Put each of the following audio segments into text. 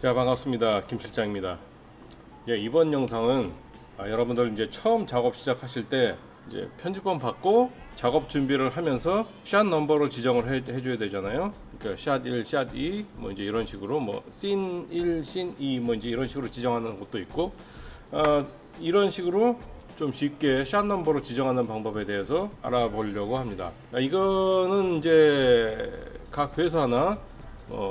자, 반갑습니다. 김 실장입니다. 예, 이번 영상은 여러분들 이제 처음 작업 시작하실 때 이제 편집본 받고 작업 준비를 하면서 샷 넘버를 지정을 해줘야 되잖아요. 그러니까 샷 1, 샷 2, 뭐 이제 이런 식으로 씬 1, 씬 2, 뭐 이제 이런 식으로 지정하는 것도 있고, 이런 식으로 좀 쉽게 샷 넘버를 지정하는 방법에 대해서 알아보려고 합니다. 이거는 이제 각 회사나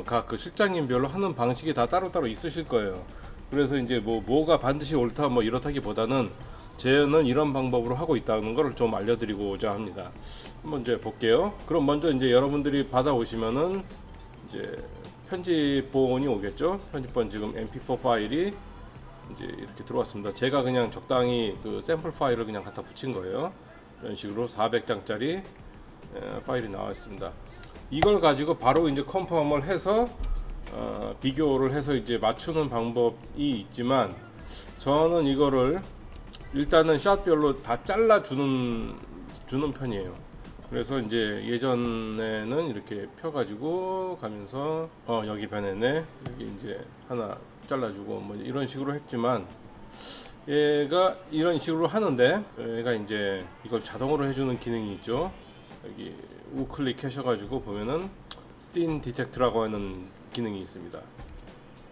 각 그 실장님별로 하는 방식이 다 따로따로 있으실 거예요. 그래서 이제 뭐가 반드시 옳다 뭐 이렇다기보다는 저는 이런 방법으로 하고 있다는 걸 좀 알려드리고자 합니다. 한번 이제 볼게요. 그럼 먼저 이제 여러분들이 받아오시면은 이제 편집본이 오겠죠. 편집본 지금 mp4 파일이 이제 이렇게 들어왔습니다. 제가 그냥 적당히 그 샘플 파일을 그냥 갖다 붙인 거예요. 이런 식으로 400장짜리 파일이 나왔습니다. 이걸 가지고 바로 이제 컨펌을 해서 비교를 해서 이제 맞추는 방법이 있지만, 저는 이거를 일단은 샷별로 다 잘라 주는 편이에요. 그래서 이제 예전에는 이렇게 펴가지고 가면서 여기 변했네, 여기 이제 하나 잘라주고 뭐 이런 식으로 했지만, 얘가 이런 식으로 하는데 얘가 이제 이걸 자동으로 해주는 기능이 있죠. 여기 우클릭 하셔가지고 보면은 씬 디텍트라고 하는 기능이 있습니다.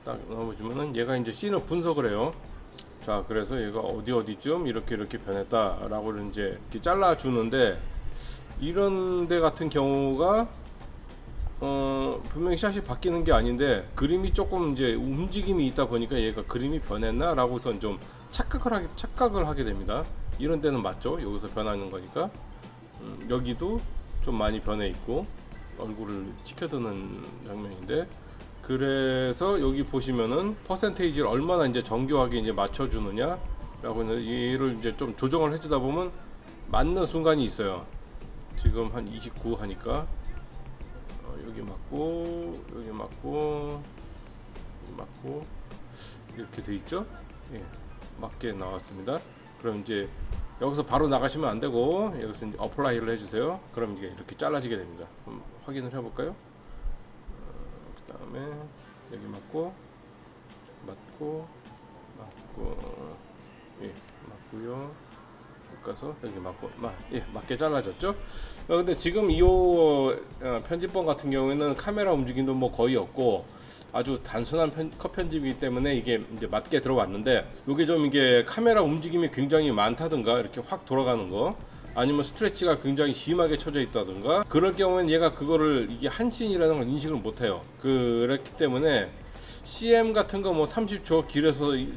딱 넣어보시면은 얘가 이제 씬을 분석을 해요. 자, 그래서 얘가 어디쯤 이렇게 변했다라고 이제 이렇게 잘라주는데, 이런 데 같은 경우가 분명히 샷이 바뀌는 게 아닌데 그림이 조금 이제 움직임이 있다 보니까 얘가 그림이 변했나 라고선 좀 착각을 하게 됩니다. 이런 데는 맞죠? 여기서 변하는 거니까. 여기도 좀 많이 변해 있고 얼굴을 치켜드는 장면인데, 그래서 여기 보시면은 퍼센테이지를 얼마나 이제 정교하게 이제 맞춰주느냐 라고 얘를 이제 좀 조정을 해주다 보면 맞는 순간이 있어요. 지금 한 29 하니까 여기 맞고 여기 맞고 이렇게 돼 있죠. 예, 맞게 나왔습니다. 그럼 이제 여기서 바로 나가시면 안 되고 여기서 이제 어플라이를 해주세요. 그럼 이게 이렇게 잘라지게 됩니다. 한번 확인을 해볼까요? 그 다음에 여기 맞고 예, 맞고요. 쭉 가서 여기 맞고 맞게 잘라졌죠. 근데 지금 이 편집본 같은 경우에는 카메라 움직임도 뭐 거의 없고 아주 단순한 컷 편집이기 때문에 이게 이제 맞게 들어왔는데, 이게 좀 이게 카메라 움직임이 굉장히 많다든가 이렇게 확 돌아가는 거, 아니면 스트레치가 굉장히 심하게 쳐져 있다든가, 그럴 경우에는 얘가 그거를 이게 한 씬이라는 걸 인식을 못해요. 그렇기 때문에 CM 같은 거 뭐 30초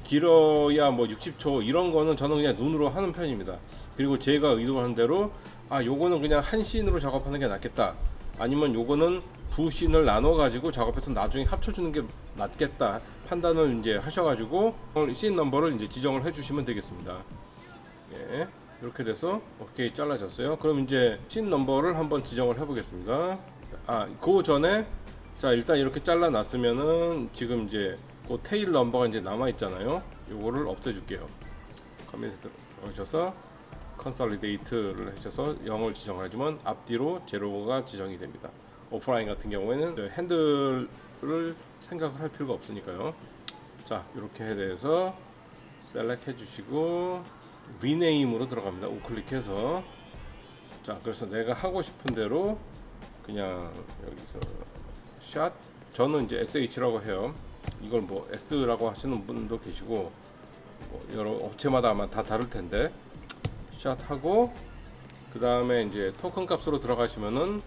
길어야 뭐 60초 이런 거는 저는 그냥 눈으로 하는 편입니다. 그리고 제가 의도한 대로 요거는 그냥 한 씬으로 작업하는 게 낫겠다, 아니면 요거는 두 씬을 나눠 가지고 작업해서 나중에 합쳐주는 게 낫겠다 판단을 이제 하셔가지고 씬 넘버를 이제 지정을 해주시면 되겠습니다. 예, 이렇게 돼서 오케이 잘라졌어요. 그럼 이제 씬 넘버를 한번 지정을 해보겠습니다. 그 전에 자, 일단 이렇게 잘라놨으면은 지금 이제 그 테일 넘버가 이제 남아 있잖아요. 요거를 없애줄게요. 커밋에 들어오셔서 컨솔리데이트를 하셔서 0을 지정을 해주면 앞뒤로 제로가 지정이 됩니다. 오프라인 같은 경우에는 핸들을 생각을 할 필요가 없으니까요. 자, 이렇게 해서 셀렉트 해주시고 리네임으로 들어갑니다. 우클릭해서. 자, 그래서 내가 하고 싶은 대로 그냥 여기서 샷, 저는 이제 SH라고 해요. 이걸 뭐 S라고 하시는 분도 계시고 뭐 여러 업체마다 아마 다 다를 텐데, 샷하고 그 다음에 이제 토큰 값으로 들어가시면은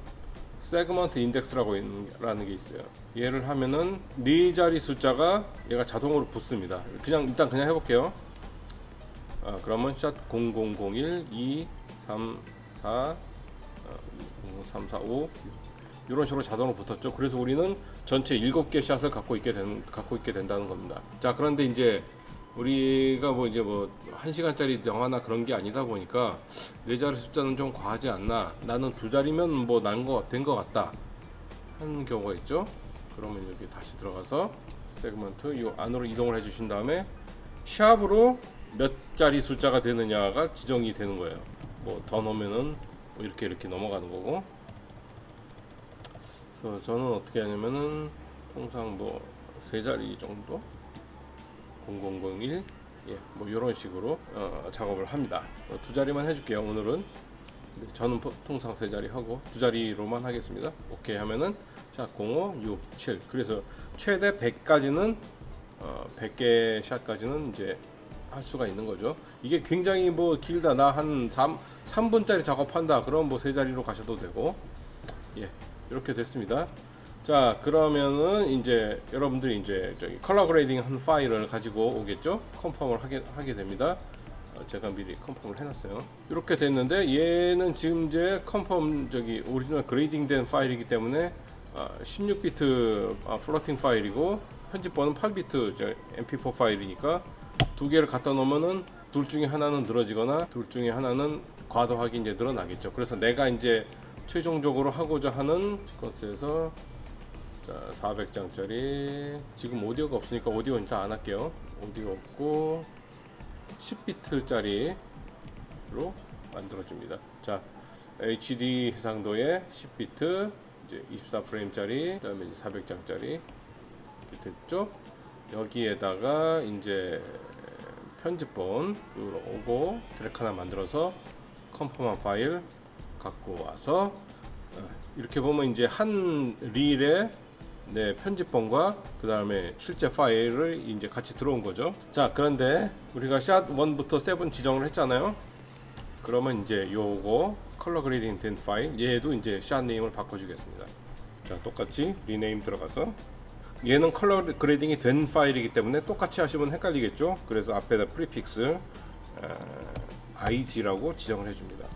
세그먼트 인덱스라고 라는 게 있어요. 얘를 하면은 네 자리 숫자가 얘가 자동으로 붙습니다. 일단 그냥 해볼게요. 그러면 샷 0001 2 3 4 3 4 5 이런 식으로 자동으로 붙었죠. 그래서 우리는 전체 7개 샷을 갖고 있게 된다는 겁니다. 자, 그런데 이제 우리가 뭐 1시간짜리 영화나 그런 게 아니다 보니까 네 자리 숫자는 좀 과하지 않나, 나는 두 자리면 뭐 된 것 같다 하는 경우가 있죠. 그러면 여기 다시 들어가서 세그먼트 이 안으로 이동을 해주신 다음에 샵으로 몇 자리 숫자가 되느냐가 지정이 되는 거예요. 뭐 더 넣으면은 뭐 이렇게 넘어가는 거고. 그래서 저는 어떻게 하냐면은 통상 뭐 세 자리 정도 0001 예, 뭐 이런 식으로 작업을 합니다. 두 자리만 해줄게요. 오늘은 저는 통상 세 자리 하고 두 자리로만 하겠습니다. 오케이 하면은 샷 05, 6, 7 그래서 최대 100까지는 100개 샷까지는 이제 할 수가 있는 거죠. 이게 굉장히 뭐 길다 나 한 3분짜리 작업한다 그럼 뭐 세 자리로 가셔도 되고 예 이렇게 됐습니다. 자 그러면은 이제 여러분들이 이제 저기 컬러 그레이딩 한 파일을 가지고 오겠죠. 컨펌을 하게 됩니다. 제가 미리 컨펌을 해놨어요. 이렇게 됐는데 얘는 지금 이제 컨펌 저기 오리지널 그레이딩 된 파일이기 때문에 16비트 플로팅 파일이고 편집본은 8비트 mp4 파일이니까 두 개를 갖다 놓으면은 둘 중에 하나는 늘어지거나 둘 중에 하나는 과도하게 이제 늘어나겠죠. 그래서 내가 이제 최종적으로 하고자 하는 시퀀스에서 400장짜리 지금 오디오가 없으니까 오디오 진짜 안 할게요. 오디오 없고 10비트짜리로 만들어줍니다. 자, HD 해상도에 10비트, 이제 24프레임짜리, 그다음에 이제 400장짜리 이렇게 됐죠. 여기에다가 이제 편집본 이로 오고 트랙 하나 만들어서 컨펌한 파일 갖고 와서 이렇게 보면 이제 한 릴에 네, 편집본과 그 다음에 실제 파일을 이제 같이 들어온 거죠. 자, 그런데 우리가 샷 1부터 7 지정을 했잖아요. 그러면 이제 요거 컬러 그레이딩 된 파일 얘도 이제 샷 네임을 바꿔주겠습니다. 자, 똑같이 리네임 들어가서 얘는 컬러 그레이딩이 된 파일이기 때문에 똑같이 하시면 헷갈리겠죠. 그래서 앞에다 프리픽스 IG라고 지정을 해줍니다.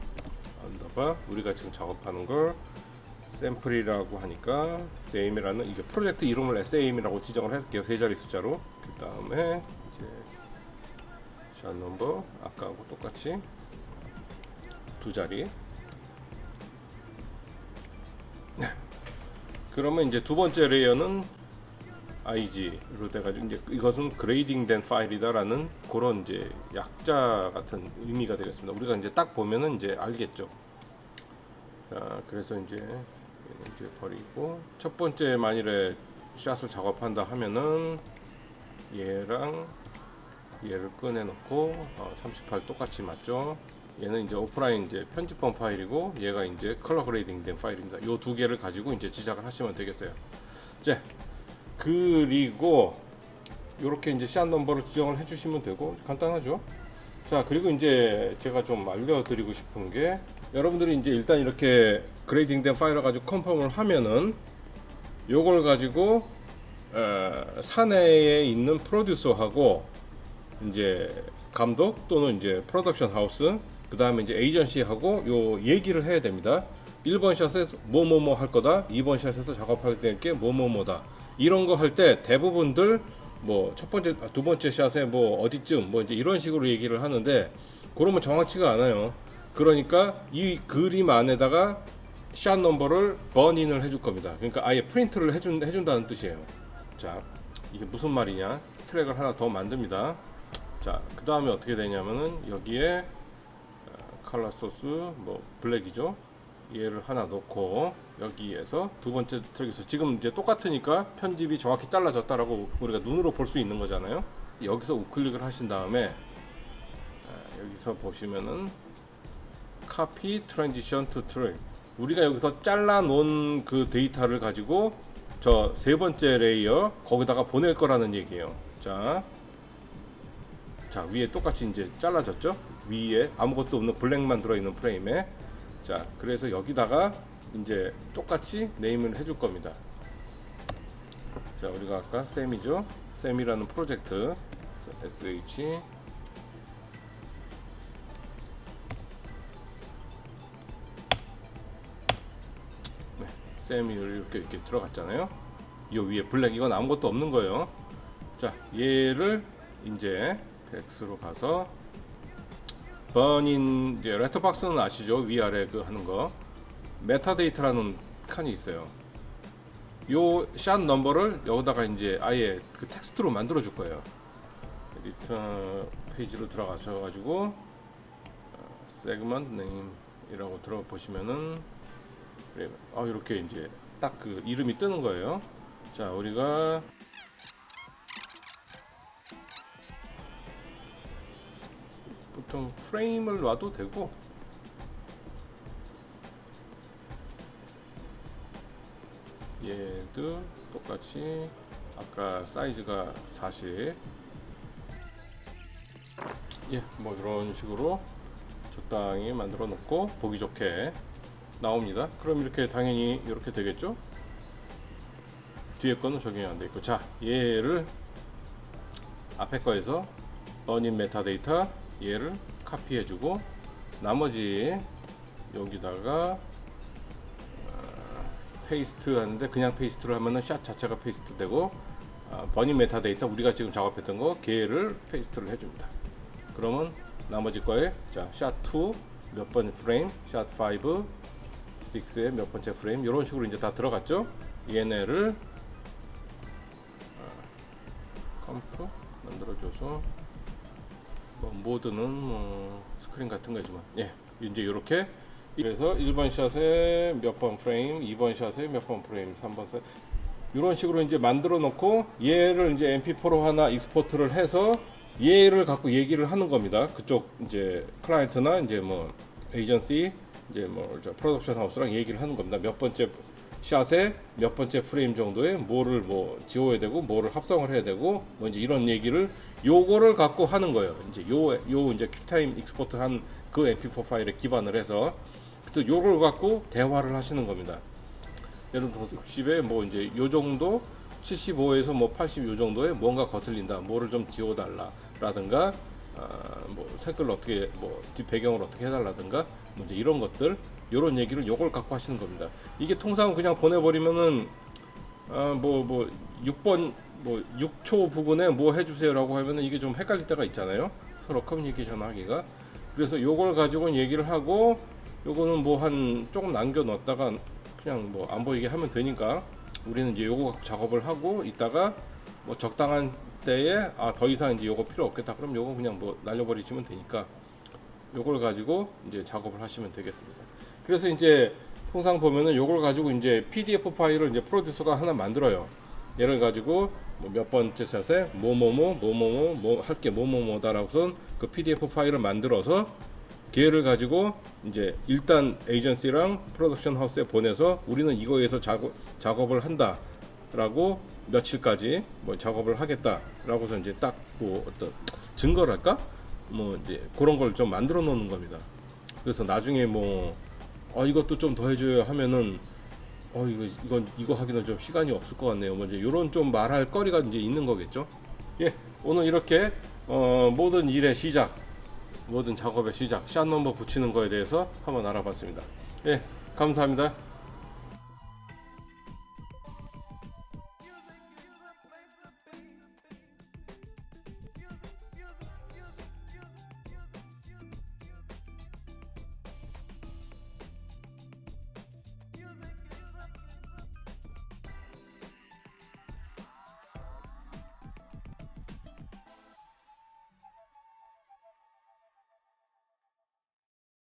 언더바 우리가 지금 작업하는 걸 샘플이라고 하니까 SAM이라는 이게 프로젝트 이름을 SAM이라고 지정을 할게요. 세 자리 숫자로. 그 다음에 이제 샷 넘버 아까하고 똑같이 두 자리. 그러면 이제 두 번째 레이어는 IG로 돼가지고 이제 이것은 그레이딩된 파일이다라는 그런 이제 약자 같은 의미가 되겠습니다. 우리가 이제 딱 보면은 이제 알겠죠. 자, 그래서 이제 버리고 첫 번째 만일에 샷을 작업한다 하면은 얘랑 얘를 꺼내 놓고 38 똑같이 맞죠. 얘는 이제 오프라인 이제 편집본 파일이고 얘가 이제 컬러 그레이딩 된 파일입니다. 요 두 개를 가지고 이제 제작을 하시면 되겠어요. 자, 그리고 요렇게 이제 샷 넘버를 지정을 해 주시면 되고 간단하죠. 자, 그리고 이제 제가 좀 알려드리고 싶은 게 여러분들이 이제 일단 이렇게 그레이딩된 파일을 가지고 컨펌을 하면은 요걸 가지고 사내에 있는 프로듀서하고 이제 감독 또는 이제 프로덕션 하우스 그 다음에 이제 에이전시하고 요 얘기를 해야 됩니다. 1번 샷에서 뭐뭐뭐 할 거다, 2번 샷에서 작업할 때 게 뭐뭐뭐다. 이런 거 할 때 대부분들 뭐 첫 번째, 두 번째 샷에 뭐 어디쯤 뭐 이제 이런 식으로 얘기를 하는데 그러면 정확치가 않아요. 그러니까 이 그림 안에다가 샷 넘버를 번인을 해줄 겁니다. 그러니까 아예 프린트를 해준다는 뜻이에요. 자, 이게 무슨 말이냐? 트랙을 하나 더 만듭니다. 자, 그 다음에 어떻게 되냐면은 여기에 컬러 소스 뭐 블랙이죠. 얘를 하나 넣고 여기에서 두 번째 트랙에서 지금 이제 똑같으니까 편집이 정확히 잘라졌다라고 우리가 눈으로 볼 수 있는 거잖아요. 여기서 우클릭을 하신 다음에 여기서 보시면은 copy transition to track 우리가 여기서 잘라 놓은 그 데이터를 가지고 저 세 번째 레이어 거기다가 보낼 거라는 얘기예요. 자, 위에 똑같이 이제 잘라졌죠. 위에 아무것도 없는 블랙만 들어있는 프레임에 자, 그래서 여기다가 이제 똑같이 네임을 해줄 겁니다. 자, 우리가 아까 샘이죠. 샘이라는 프로젝트 SH 네, 샘이 이렇게 들어갔잖아요. 이 위에 블랙 이건 아무것도 없는 거예요. 자, 얘를 이제 백스로 가서 번인 이제 레터박스는 아시죠? 위아래 그 하는 거 메타데이터라는 칸이 있어요. 요 샷 넘버를 여기다가 이제 아예 그 텍스트로 만들어 줄 거예요. 에디터 페이지로 들어가셔 가지고 세그먼트 네임이라고 들어 보시면은 이렇게 이제 딱 그 이름이 뜨는 거예요. 자, 우리가 보통 프레임을 놔도 되고, 얘도 똑같이 아까 사이즈가 40, 예, 뭐 이런 식으로 적당히 만들어 놓고 보기 좋게 나옵니다. 그럼 이렇게 당연히 이렇게 되겠죠. 뒤에 거는 적용이 안 돼 있고, 자, 얘를 앞에 거에서 running 메타데이터 얘를 카피해 주고, 나머지 여기다가 페이스트 하는데, 그냥 페이스트를 하면은 샷 자체가 페이스트 되고, 버닝 메타데이터 우리가 지금 작업했던 거 걔를 페이스트를 해줍니다. 그러면 나머지 거에 자 샷2 몇 번 프레임, 샷5 6의 몇 번째 프레임, 이런 식으로 이제 다 들어갔죠. 얘네를 컴프 만들어줘서, 뭐 모드는 뭐 스크린 같은 거지만, 예, 이제 이렇게. 그래서 1번 샷에 몇 번 프레임, 2번 샷에 몇 번 프레임, 3번 샷, 이런 식으로 이제 만들어 놓고, 얘를 이제 MP4로 하나 익스포트를 해서 얘를 갖고 얘기를 하는 겁니다. 그쪽 이제 클라이언트나 이제 뭐 에이전시, 이제 뭐 프로덕션 하우스랑 얘기를 하는 겁니다. 몇 번째 샷에 몇 번째 프레임 정도에 뭐를 뭐 지워야 되고, 뭐를 합성을 해야 되고, 뭐 이제 이런 얘기를 요거를 갖고 하는 거예요. 이제 요 이제 퀵타임 익스포트 한 그 MP4 파일에 기반을 해서, 그래서 요걸 갖고 대화를 하시는 겁니다. 예를 들어서 60에 뭐 이제 요 정도, 75에서 뭐 80 요 정도에 뭔가 거슬린다, 뭐를 좀 지워달라 라든가, 뭐 색깔을 어떻게, 뭐 뒷배경을 어떻게 해달라든가, 뭐 이제 이런 것들, 요런 얘기를 요걸 갖고 하시는 겁니다. 이게 통상 그냥 보내버리면은 뭐 6번 뭐 6초 부분에 뭐 해주세요라고 하면은 이게 좀 헷갈릴 때가 있잖아요, 서로 커뮤니케이션 하기가. 그래서 요걸 가지고 얘기를 하고, 요거는 뭐 한 조금 남겨 놨다가 그냥 뭐 안 보이게 하면 되니까, 우리는 이제 요거 갖고 작업을 하고 있다가 뭐 적당한 때에 더 이상 이제 요거 필요 없겠다, 그럼 요거 그냥 뭐 날려버리시면 되니까 요걸 가지고 이제 작업을 하시면 되겠습니다. 그래서 이제 통상 보면은 요걸 가지고 이제 PDF 파일을 이제 프로듀서가 하나 만들어요. 얘를 가지고 뭐 몇 번째 샷에 뭐 할게 뭐다라고선 그 PDF 파일을 만들어서, 걔를 가지고 이제 일단 에이전시랑 프로덕션 하우스에 보내서, 우리는 이거에서 작업을 한다라고, 며칠까지 뭐 작업을 하겠다라고서 이제 딱 뭐 어떤 증거랄까, 뭐 이제 그런 걸 좀 만들어 놓는 겁니다. 그래서 나중에 뭐 이것도 좀 더 해줘야 하면은 이거 하기는 좀 시간이 없을 것 같네요. 뭐 이제 요런 좀 말할 거리가 이제 있는 거겠죠. 예, 오늘 이렇게 모든 일의 시작, 모든 작업의 시작, 샷 넘버 붙이는 거에 대해서 한번 알아봤습니다. 예, 감사합니다.